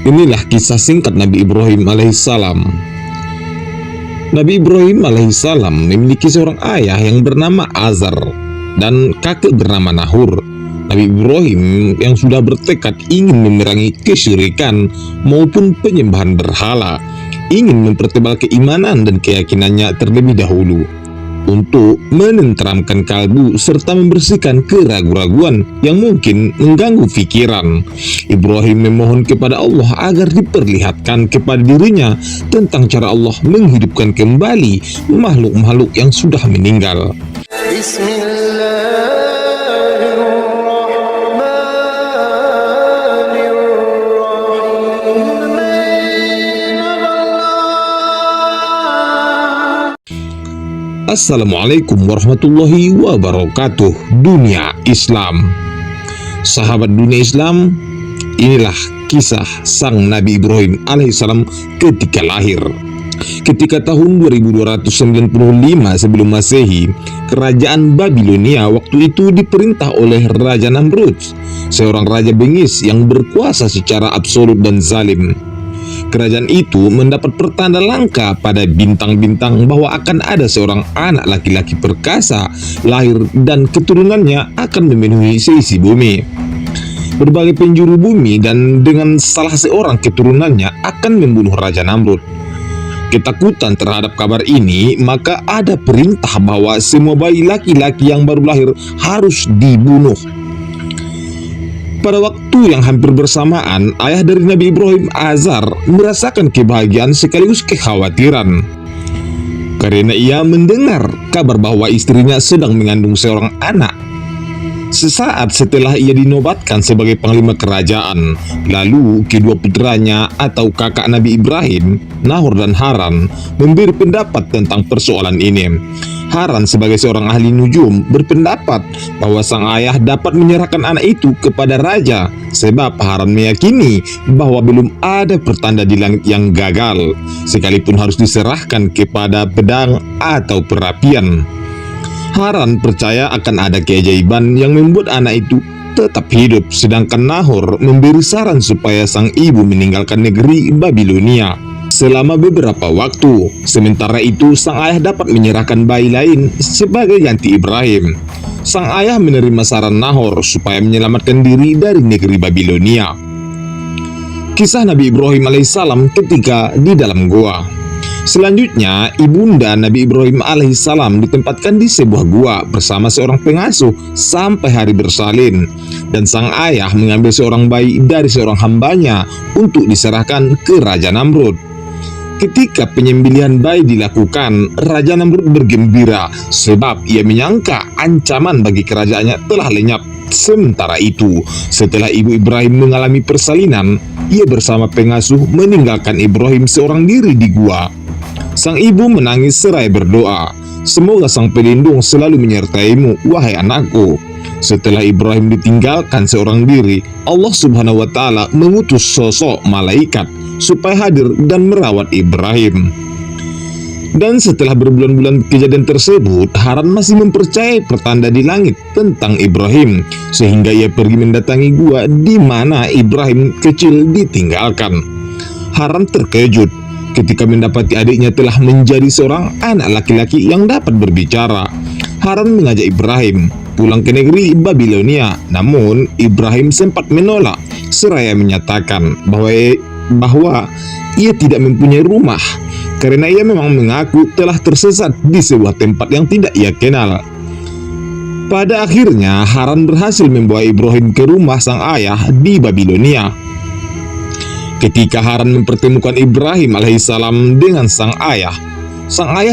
Inilah kisah singkat Nabi Ibrahim alaihissalam. Nabi Ibrahim alaihissalam memiliki seorang ayah yang bernama Azar dan kakek bernama Nahur. Nabi Ibrahim yang sudah bertekad ingin memerangi kesyirikan maupun penyembahan berhala, ingin mempertebal keimanan dan keyakinannya terlebih dahulu, untuk menenteramkan kalbu serta membersihkan keraguan-raguan yang mungkin mengganggu pikiran. Ibrahim memohon kepada Allah agar diperlihatkan kepada dirinya tentang cara Allah menghidupkan kembali makhluk-makhluk yang sudah meninggal. Assalamualaikum warahmatullahi wabarakatuh. Dunia Islam, sahabat dunia Islam, inilah kisah sang Nabi Ibrahim alaihissalam ketika lahir. Ketika tahun 2295 sebelum Masehi, kerajaan Babilonia waktu itu diperintah oleh Raja Namrud, seorang raja bengis yang berkuasa secara absolut dan zalim. Kerajaan itu mendapat pertanda langka pada bintang-bintang bahwa akan ada seorang anak laki-laki perkasa lahir dan keturunannya akan memenuhi seisi bumi. Berbagai penjuru bumi dan dengan salah seorang keturunannya akan membunuh Raja Namrud. Ketakutan terhadap kabar ini, maka ada perintah bahwa semua bayi laki-laki yang baru lahir harus dibunuh. Pada waktu yang hampir bersamaan, ayah dari Nabi Ibrahim, Azar, merasakan kebahagiaan sekaligus kekhawatiran karena ia mendengar kabar bahwa istrinya sedang mengandung seorang anak. Sesaat setelah ia dinobatkan sebagai panglima kerajaan, lalu kedua putranya atau kakak Nabi Ibrahim, Nahor dan Haran, memberi pendapat tentang persoalan ini. Haran sebagai seorang ahli nujum berpendapat bahwa sang ayah dapat menyerahkan anak itu kepada raja, sebab Haran meyakini bahwa belum ada pertanda di langit yang gagal, sekalipun harus diserahkan kepada pedang atau perapian. Haran percaya akan ada keajaiban yang membuat anak itu tetap hidup, sedangkan Nahor memberi saran supaya sang ibu meninggalkan negeri Babilonia selama beberapa waktu. Sementara itu, sang ayah dapat menyerahkan bayi lain sebagai ganti Ibrahim. Sang ayah menerima saran Nahor supaya menyelamatkan diri dari negeri Babilonia. Kisah Nabi Ibrahim alaihissalam ketika di dalam gua. Selanjutnya, ibunda Nabi Ibrahim alaihissalam ditempatkan di sebuah gua bersama seorang pengasuh sampai hari bersalin, dan sang ayah mengambil seorang bayi dari seorang hambanya untuk diserahkan ke Raja Namrud. Ketika penyembelihan bayi dilakukan, Raja Namrud bergembira sebab ia menyangka ancaman bagi kerajaannya telah lenyap. Sementara itu, setelah ibu Ibrahim mengalami persalinan, ia bersama pengasuh meninggalkan Ibrahim seorang diri di gua. Sang ibu menangis seraya berdoa, "Semoga sang pelindung selalu menyertaimu, wahai anakku." Setelah Ibrahim ditinggalkan seorang diri, Allah Subhanahu wa Ta'ala mengutus sosok malaikat supaya hadir dan merawat Ibrahim. Dan setelah berbulan-bulan kejadian tersebut, Haran masih mempercayai pertanda di langit tentang Ibrahim, sehingga ia pergi mendatangi gua di mana Ibrahim kecil ditinggalkan. Haran terkejut ketika mendapati adiknya telah menjadi seorang anak laki-laki yang dapat berbicara. Haran mengajak Ibrahim pulang ke negeri Babilonia, namun Ibrahim sempat menolak seraya menyatakan bahwa ia tidak mempunyai rumah karena ia memang mengaku telah tersesat di sebuah tempat yang tidak ia kenal. Pada akhirnya, Haran berhasil membawa Ibrahim ke rumah sang ayah di Babilonia. Ketika Haran mempertemukan Ibrahim alaihissalam dengan sang ayah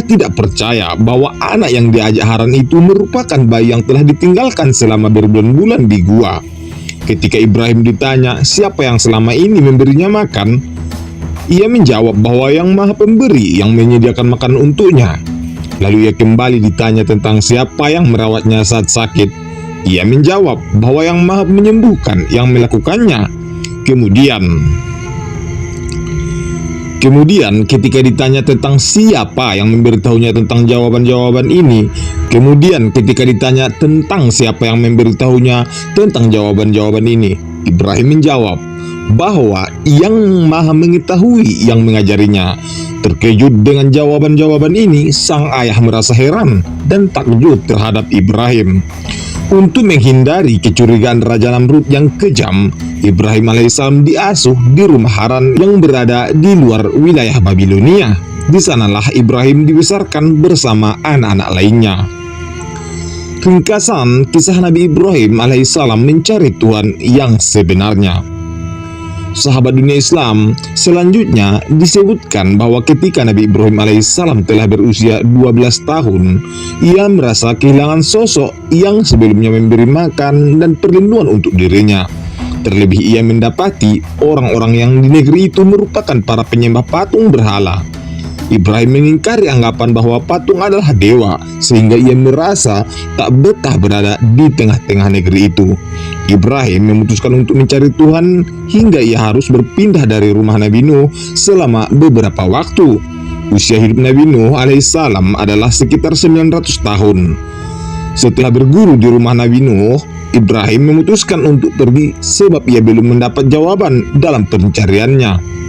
tidak percaya bahwa anak yang diajak Haran itu merupakan bayi yang telah ditinggalkan selama berbulan-bulan di gua. Ketika Ibrahim ditanya siapa yang selama ini memberinya makan, ia menjawab bahwa Yang Maha Pemberi yang menyediakan makan untuknya. Lalu ia kembali ditanya tentang siapa yang merawatnya saat sakit. Ia menjawab bahwa Yang Maha Menyembuhkan yang melakukannya. Kemudian ketika ditanya tentang siapa yang memberitahunya tentang jawaban-jawaban ini, Ibrahim menjawab bahwa Yang Maha Mengetahui yang mengajarinya. Terkejut dengan jawaban-jawaban ini, sang ayah merasa heran dan takjub terhadap Ibrahim. Untuk menghindari kecurigaan Raja Namrud yang kejam, Ibrahim alaihissalam diasuh di rumah Haran yang berada di luar wilayah Babilonia. Di sanalah Ibrahim dibesarkan bersama anak-anak lainnya. Ringkasan kisah Nabi Ibrahim alaihissalam mencari Tuhan yang sebenarnya. Sahabat dunia Islam, selanjutnya disebutkan bahwa ketika Nabi Ibrahim alaihissalam telah berusia 12 tahun, ia merasa kehilangan sosok yang sebelumnya memberi makan dan perlindungan untuk dirinya. Terlebih ia mendapati orang-orang yang di negeri itu merupakan para penyembah patung berhala. Ibrahim mengingkari anggapan bahwa patung adalah dewa, sehingga ia merasa tak betah berada di tengah-tengah negeri itu. Ibrahim memutuskan untuk mencari Tuhan hingga ia harus berpindah dari rumah Nabi Nuh selama beberapa waktu. Usia hidup Nabi Nuh alaihissalam adalah sekitar 900 tahun. Setelah berguru di rumah Nabi Nuh, Ibrahim memutuskan untuk pergi sebab ia belum mendapat jawaban dalam pencariannya.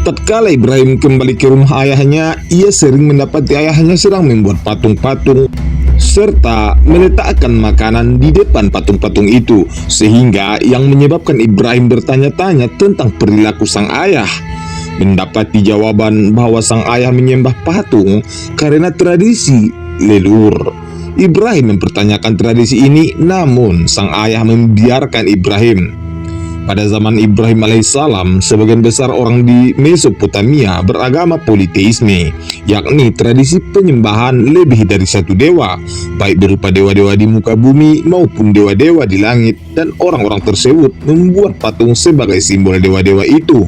Tatkala Ibrahim kembali ke rumah ayahnya, ia sering mendapati ayahnya sedang membuat patung-patung serta meletakkan makanan di depan patung-patung itu, sehingga yang menyebabkan Ibrahim bertanya-tanya tentang perilaku sang ayah. Mendapati jawaban bahwa sang ayah menyembah patung karena tradisi leluhur. Ibrahim mempertanyakan tradisi ini, namun sang ayah membiarkan Ibrahim. Pada zaman Ibrahim alaihissalam, sebagian besar orang di Mesopotamia beragama politeisme, yakni tradisi penyembahan lebih dari satu dewa, baik berupa dewa-dewa di muka bumi maupun dewa-dewa di langit, dan orang-orang tersebut membuat patung sebagai simbol dewa-dewa itu.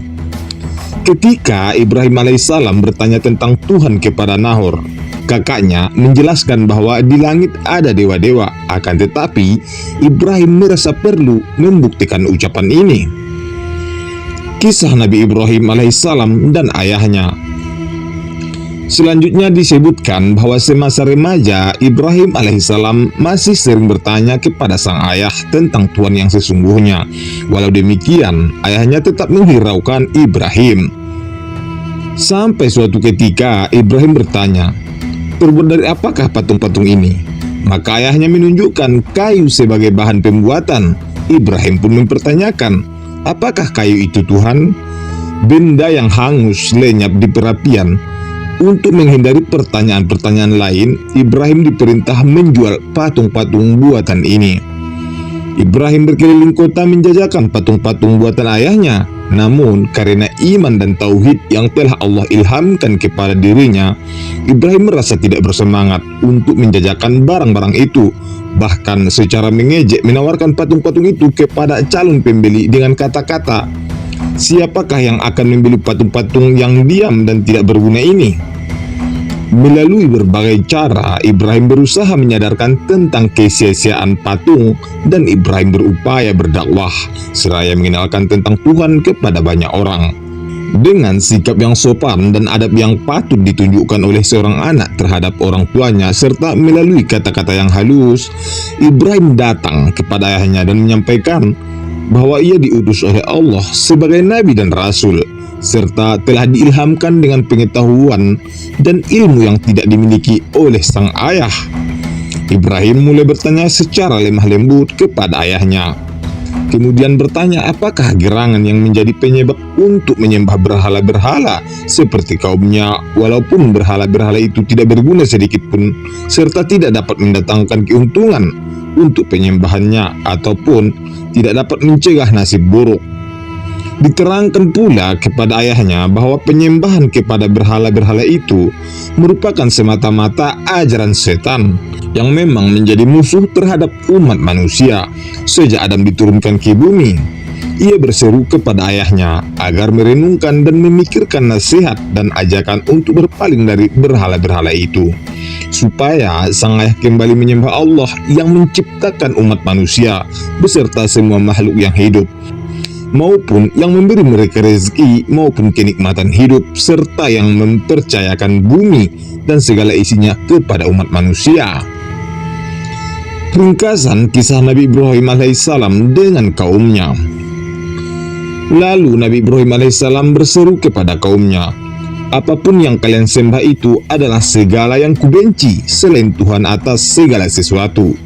Ketika Ibrahim alaihissalam bertanya tentang Tuhan kepada Nahor, kakaknya menjelaskan bahwa di langit ada dewa-dewa, akan tetapi Ibrahim merasa perlu membuktikan ucapan ini. Kisah Nabi Ibrahim alaihissalam dan ayahnya. Selanjutnya disebutkan bahwa semasa remaja, Ibrahim alaihissalam masih sering bertanya kepada sang ayah tentang Tuhan yang sesungguhnya. Walau demikian, ayahnya tetap menghiraukan Ibrahim. Sampai suatu ketika Ibrahim bertanya, "Terbuat dari apakah patung-patung ini?" Maka ayahnya menunjukkan kayu sebagai bahan pembuatan. Ibrahim pun mempertanyakan, "Apakah kayu itu Tuhan?" Benda yang hangus lenyap di perapian. Untuk menghindari pertanyaan-pertanyaan lain, Ibrahim diperintah menjual patung-patung buatan ini. Ibrahim berkeliling kota menjajakan patung-patung buatan ayahnya. Namun karena iman dan tauhid yang telah Allah ilhamkan kepada dirinya, Ibrahim merasa tidak bersemangat untuk menjajakan barang-barang itu. Bahkan secara mengejek menawarkan patung-patung itu kepada calon pembeli dengan kata-kata, "Siapakah yang akan membeli patung-patung yang diam dan tidak berguna ini?" Melalui berbagai cara, Ibrahim berusaha menyadarkan tentang kesia-siaan patung, dan Ibrahim berupaya berdakwah seraya mengenalkan tentang Tuhan kepada banyak orang. Dengan sikap yang sopan dan adab yang patut ditunjukkan oleh seorang anak terhadap orang tuanya, serta melalui kata-kata yang halus, Ibrahim datang kepada ayahnya dan menyampaikan bahwa ia diutus oleh Allah sebagai nabi dan rasul, serta telah diilhamkan dengan pengetahuan dan ilmu yang tidak dimiliki oleh sang ayah. Ibrahim mulai bertanya secara lemah lembut kepada ayahnya. Kemudian bertanya apakah gerangan yang menjadi penyebab untuk menyembah berhala-berhala seperti kaumnya, walaupun berhala-berhala itu tidak berguna sedikit pun, serta tidak dapat mendatangkan keuntungan untuk penyembahannya ataupun tidak dapat mencegah nasib buruk. Diterangkan pula kepada ayahnya bahwa penyembahan kepada berhala-berhala itu merupakan semata-mata ajaran setan yang memang menjadi musuh terhadap umat manusia sejak Adam diturunkan ke bumi. Ia berseru kepada ayahnya agar merenungkan dan memikirkan nasihat dan ajakan untuk berpaling dari berhala-berhala itu, supaya sang ayah kembali menyembah Allah yang menciptakan umat manusia beserta semua makhluk yang hidup, maupun yang memberi mereka rezeki maupun kenikmatan hidup, serta yang mempercayakan bumi dan segala isinya kepada umat manusia. Ringkasan kisah Nabi Ibrahim alaihissalam dengan kaumnya. Lalu Nabi Ibrahim alaihissalam berseru kepada kaumnya, apapun yang kalian sembah itu adalah segala yang kubenci selain Tuhan atas segala sesuatu.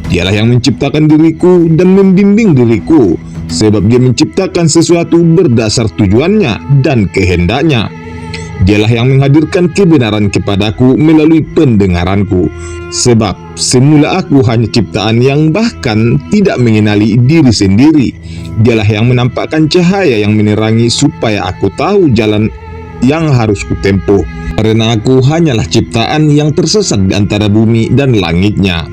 Dialah yang menciptakan diriku dan membimbing diriku, sebab dia menciptakan sesuatu berdasar tujuannya dan kehendaknya. Dialah yang menghadirkan kebenaran kepadaku melalui pendengaranku, sebab semula aku hanya ciptaan yang bahkan tidak mengenali diri sendiri. Dialah yang menampakkan cahaya yang menerangi supaya aku tahu jalan yang harus kutempuh, karena aku hanyalah ciptaan yang tersesat di antara bumi dan langitnya.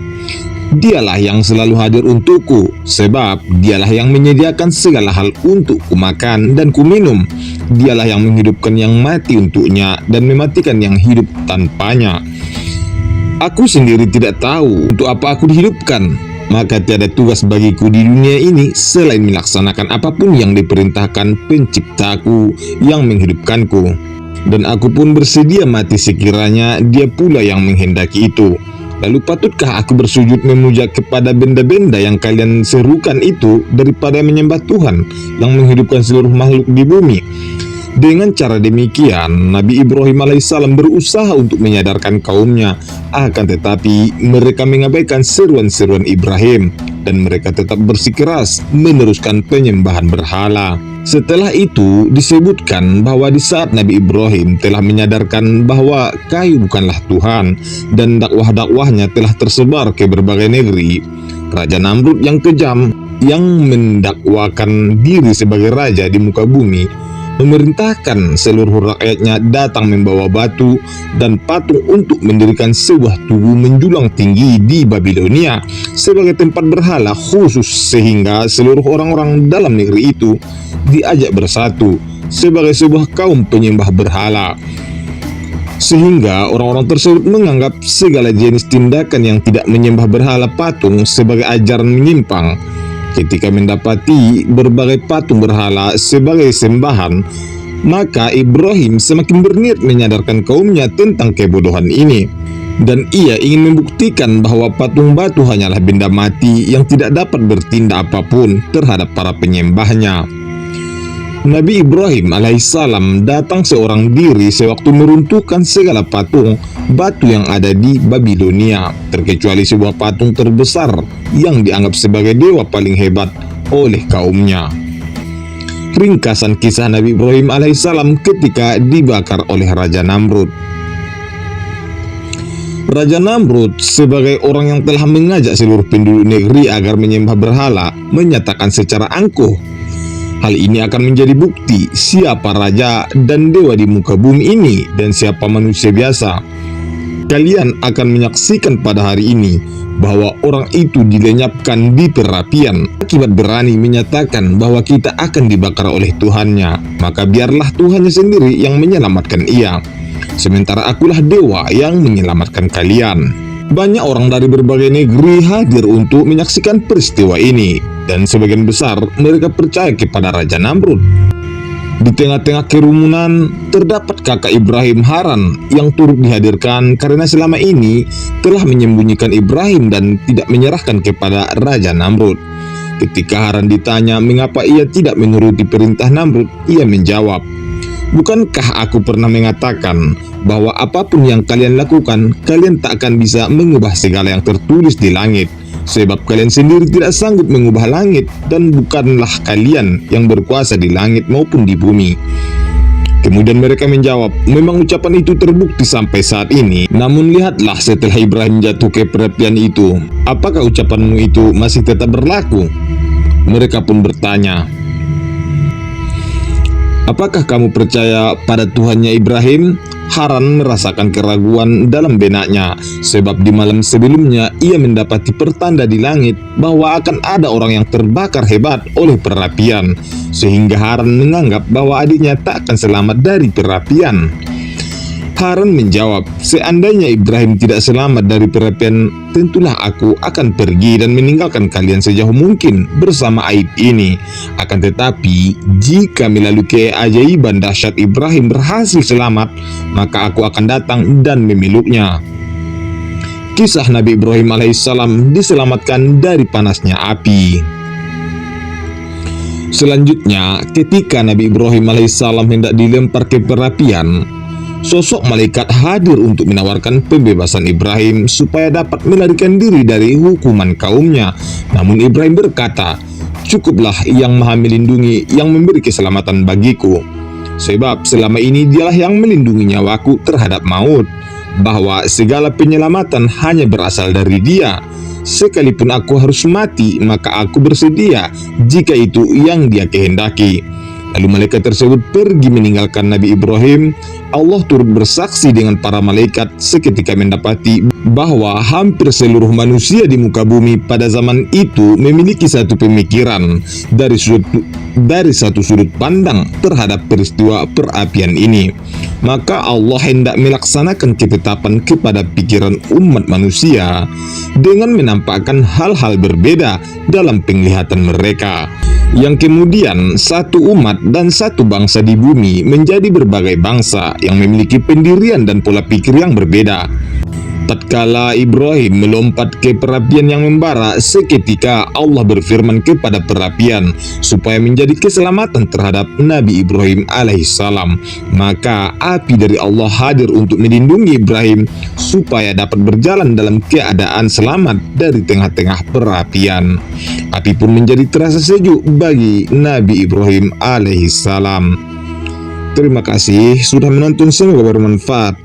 Dialah yang selalu hadir untukku, sebab dialah yang menyediakan segala hal untuk kumakan dan kuminum. Dialah yang menghidupkan yang mati untuknya dan mematikan yang hidup tanpanya. Aku sendiri tidak tahu untuk apa aku dihidupkan, maka tiada tugas bagiku di dunia ini selain melaksanakan apapun yang diperintahkan penciptaku yang menghidupkanku. Dan aku pun bersedia mati sekiranya dia pula yang menghendaki itu. Lalu patutkah aku bersujud memuja kepada benda-benda yang kalian serukan itu daripada menyembah Tuhan yang menghidupkan seluruh makhluk di bumi? Dengan cara demikian, Nabi Ibrahim alaihissalam berusaha untuk menyadarkan kaumnya, akan tetapi mereka mengabaikan seruan-seruan Ibrahim dan mereka tetap bersikeras meneruskan penyembahan berhala. Setelah itu disebutkan bahwa di saat Nabi Ibrahim telah menyadarkan bahwa kayu bukanlah Tuhan dan dakwah-dakwahnya telah tersebar ke berbagai negeri, Raja Namrud yang kejam yang mendakwakan diri sebagai raja di muka bumi memerintahkan seluruh rakyatnya datang membawa batu dan patung untuk mendirikan sebuah tugu menjulang tinggi di Babilonia sebagai tempat berhala khusus, sehingga seluruh orang-orang dalam negeri itu diajak bersatu sebagai sebuah kaum penyembah berhala. Sehingga orang-orang tersebut menganggap segala jenis tindakan yang tidak menyembah berhala patung sebagai ajaran menyimpang. Ketika mendapati berbagai patung berhala sebagai sembahan, maka Ibrahim semakin berniat menyadarkan kaumnya tentang kebodohan ini. Dan ia ingin membuktikan bahwa patung batu hanyalah benda mati yang tidak dapat bertindak apapun terhadap para penyembahnya. Nabi Ibrahim alaihissalam datang seorang diri sewaktu meruntuhkan segala patung batu yang ada di Babilonia, terkecuali sebuah patung terbesar yang dianggap sebagai dewa paling hebat oleh kaumnya. Ringkasan kisah Nabi Ibrahim alaihissalam ketika dibakar oleh Raja Namrud. Raja Namrud sebagai orang yang telah mengajak seluruh penduduk negeri agar menyembah berhala menyatakan secara angkuh, hal ini akan menjadi bukti siapa raja dan dewa di muka bumi ini dan siapa manusia biasa. Kalian akan menyaksikan pada hari ini bahwa orang itu dilenyapkan di perapian akibat berani menyatakan bahwa kita akan dibakar oleh Tuhannya. Maka biarlah Tuhannya sendiri yang menyelamatkan ia, sementara akulah dewa yang menyelamatkan kalian. Banyak orang dari berbagai negeri hadir untuk menyaksikan peristiwa ini, dan sebagian besar mereka percaya kepada Raja Namrud. Di tengah-tengah kerumunan terdapat kakak Ibrahim, Haran, yang turut dihadirkan karena selama ini telah menyembunyikan Ibrahim dan tidak menyerahkan kepada Raja Namrud. Ketika Haran ditanya mengapa ia tidak menuruti perintah Namrud, ia menjawab, "Bukankah aku pernah mengatakan bahwa apapun yang kalian lakukan, kalian tak akan bisa mengubah segala yang tertulis di langit, sebab kalian sendiri tidak sanggup mengubah langit, dan bukanlah kalian yang berkuasa di langit maupun di bumi." Kemudian mereka menjawab, "Memang ucapan itu terbukti sampai saat ini, namun lihatlah setelah Ibrahim jatuh ke perapian itu, apakah ucapanmu itu masih tetap berlaku?" Mereka pun bertanya, "Apakah kamu percaya pada Tuhannya Ibrahim?" Haran merasakan keraguan dalam benaknya, sebab di malam sebelumnya ia mendapati pertanda di langit bahwa akan ada orang yang terbakar hebat oleh perapian, sehingga Haran menganggap bahwa adiknya tak akan selamat dari perapian. Haran menjawab, "Seandainya Ibrahim tidak selamat dari perapian, tentulah aku akan pergi dan meninggalkan kalian sejauh mungkin bersama aib ini. Akan tetapi, jika melalui keajaiban dahsyat Ibrahim berhasil selamat, maka aku akan datang dan memeluknya." Kisah Nabi Ibrahim alaihissalam diselamatkan dari panasnya api. Selanjutnya, ketika Nabi Ibrahim alaihissalam hendak dilempar ke perapian, sosok malaikat hadir untuk menawarkan pembebasan Ibrahim supaya dapat melarikan diri dari hukuman kaumnya. Namun Ibrahim berkata, "Cukuplah yang Maha Melindungi yang memberi keselamatan bagiku. Sebab selama ini dialah yang melindungi nyawaku terhadap maut, bahwa segala penyelamatan hanya berasal dari Dia. Sekalipun aku harus mati, maka aku bersedia jika itu yang Dia kehendaki." Lalu malaikat tersebut pergi meninggalkan Nabi Ibrahim. Allah turut bersaksi dengan para malaikat seketika mendapati bahwa hampir seluruh manusia di muka bumi pada zaman itu memiliki satu pemikiran dari satu sudut pandang terhadap peristiwa perapian ini. Maka Allah hendak melaksanakan ketetapan kepada pikiran umat manusia dengan menampakkan hal-hal berbeda dalam penglihatan mereka, yang kemudian satu umat dan satu bangsa di bumi menjadi berbagai bangsa yang memiliki pendirian dan pola pikir yang berbeda. Tatkala Ibrahim melompat ke perapian yang membara, seketika Allah berfirman kepada perapian supaya menjadi keselamatan terhadap Nabi Ibrahim alaihissalam. Maka api dari Allah hadir untuk melindungi Ibrahim supaya dapat berjalan dalam keadaan selamat dari tengah-tengah perapian. Api pun menjadi terasa sejuk bagi Nabi Ibrahim alaihissalam. Terima kasih sudah menonton, semoga bermanfaat.